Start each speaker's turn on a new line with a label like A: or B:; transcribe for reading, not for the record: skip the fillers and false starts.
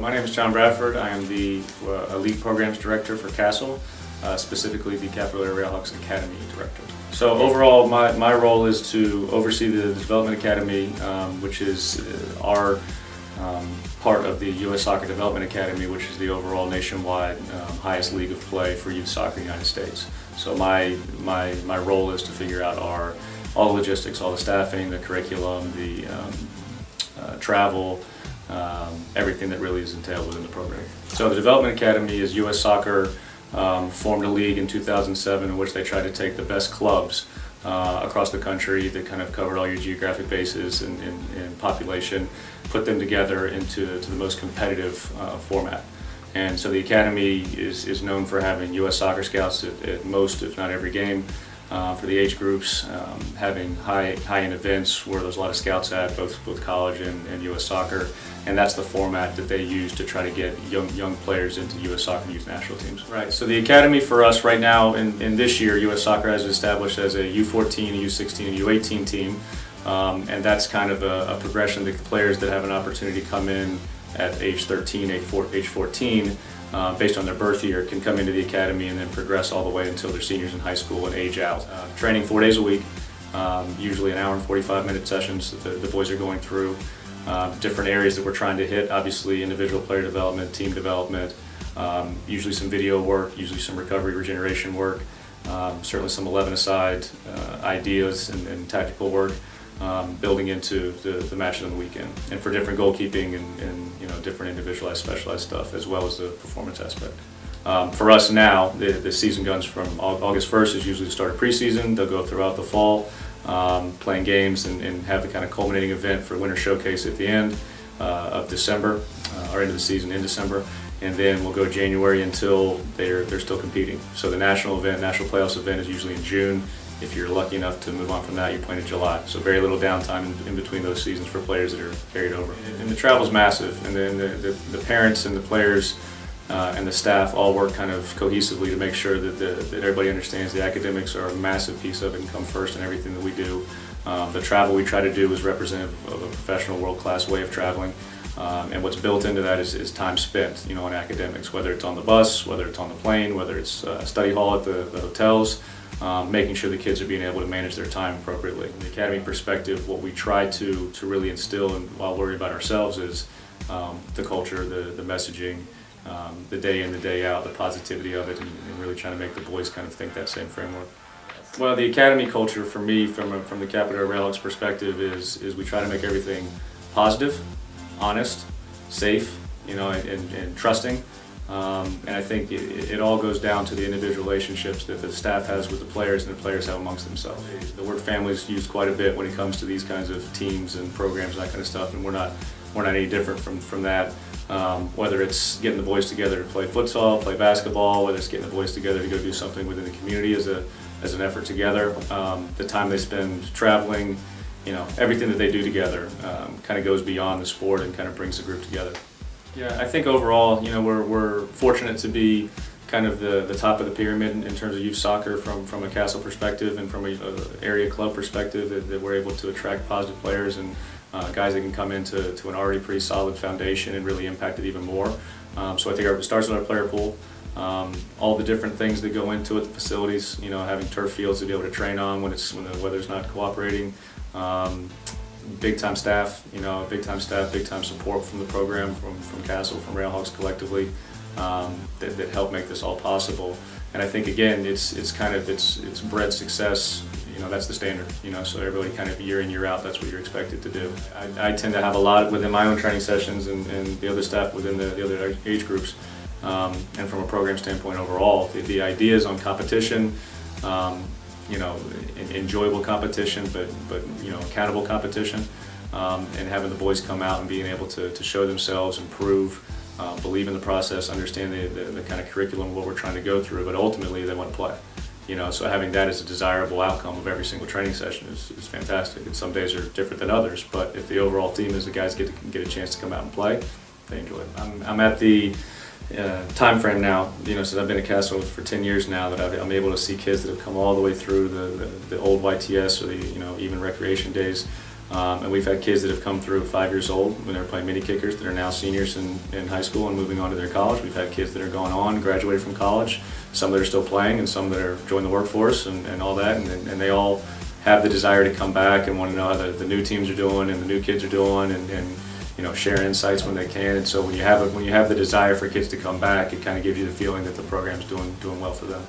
A: My name is John Bradford. I am the Elite Programs Director for Castle, specifically the Capital Area RailHawks Academy Director. So overall, my role is to oversee the Development Academy, which is our part of the U.S. Soccer Development Academy, which is the overall nationwide highest league of play for youth soccer in the United States. So my role is to figure out all the logistics, all the staffing, the curriculum, the travel, everything that really is entailed within the program. So the Development Academy is U.S. Soccer formed a league in 2007 in which they tried to take the best clubs across the country that kind of covered all your geographic bases and population, put them together into the most competitive format. And so the Academy is known for having U.S. soccer scouts at most, if not every game, for the age groups, having high-end events where there's a lot of scouts at, both college and U.S. soccer, and that's the format that they use to try to get young players into U.S. soccer youth national teams. Right, so the Academy for us right now, in this year, U.S. soccer has established as a U14, a U16, a U18 team, and that's kind of a progression. The players that have an opportunity to come in at age 13, age 14, based on their birth year, can come into the Academy and then progress all the way until they're seniors in high school and age out. Training 4 days a week, usually an hour and 45-minute sessions that the boys are going through. Different areas that we're trying to hit, obviously individual player development, team development, usually some video work, usually some recovery regeneration work, certainly some 11-a-side ideas and tactical work, building into the matches on the weekend, and for different goalkeeping and different individualized, specialized stuff, as well as the performance aspect. For us now, the season guns from August 1st is usually the start of preseason. They'll go throughout the fall, playing games and have the kind of culminating event for Winter Showcase at the end of December, or into the season in December, and then we'll go January until they're still competing. So the national playoffs event is usually in June. If you're lucky enough to move on from that, you're playing in July. So very little downtime in between those seasons for players that are carried over. And the travel's massive, and then the parents and the players and the staff all work kind of cohesively to make sure that everybody understands the academics are a massive piece of it and come first in everything that we do. The travel we try to do is representative of a professional, world-class way of traveling. And what's built into that is time spent, on academics, whether it's on the bus, whether it's on the plane, whether it's study hall at the hotels. Making sure the kids are being able to manage their time appropriately. From the Academy perspective, what we try to really instill and while worried about ourselves is the culture, the messaging, the day in, the day out, the positivity of it, and really trying to make the boys kind of think that same framework. Well, the Academy culture for me, from the Capital Area RailHawks perspective, is we try to make everything positive, honest, safe, and trusting. And I think it all goes down to the individual relationships that the staff has with the players and the players have amongst themselves. The word family is used quite a bit when it comes to these kinds of teams and programs and that kind of stuff, and we're not any different from that. Whether it's getting the boys together to play futsal, play basketball, whether it's getting the boys together to go do something within the community as an effort together, the time they spend traveling, everything that they do together kind of goes beyond the sport and kind of brings the group together. Yeah, I think overall, we're fortunate to be kind of the top of the pyramid in terms of youth soccer from a Castle perspective and from a area club perspective, that we're able to attract positive players and guys that can come into an already pretty solid foundation and really impact it even more. So I think it starts with our player pool, all the different things that go into it, the facilities, having turf fields to be able to train on when the weather's not cooperating. Big time staff, big time support from the program, from Castle, from RailHawks collectively, that help make this all possible. And I think again, it's bred success. That's the standard. So everybody kind of year in, year out, that's what you're expected to do. I tend to have a lot within my own training sessions and the other staff within the other age groups, and from a program standpoint overall, the ideas on competition. Enjoyable competition, but accountable competition, and having the boys come out and being able to show themselves, improve, believe in the process, understand the kind of curriculum of what we're trying to go through, but ultimately they want to play. So having that as a desirable outcome of every single training session is fantastic. And some days are different than others, but if the overall theme is the guys get a chance to come out and play, they enjoy it. I'm at the time frame now, since I've been at Castle for 10 years now, that I'm able to see kids that have come all the way through the old YTS or the even recreation days, And we've had kids that have come through 5 years old when they were playing mini kickers that are now seniors in high school and moving on to their college. We've had kids that are going on, graduated from college, some that are still playing and some that are joining the workforce and all that. And they all have the desire to come back and want to know how the new teams are doing and the new kids are doing and you know, share insights when they can. And so when you have the desire for kids to come back, it kind of gives you the feeling that the program's doing well for them.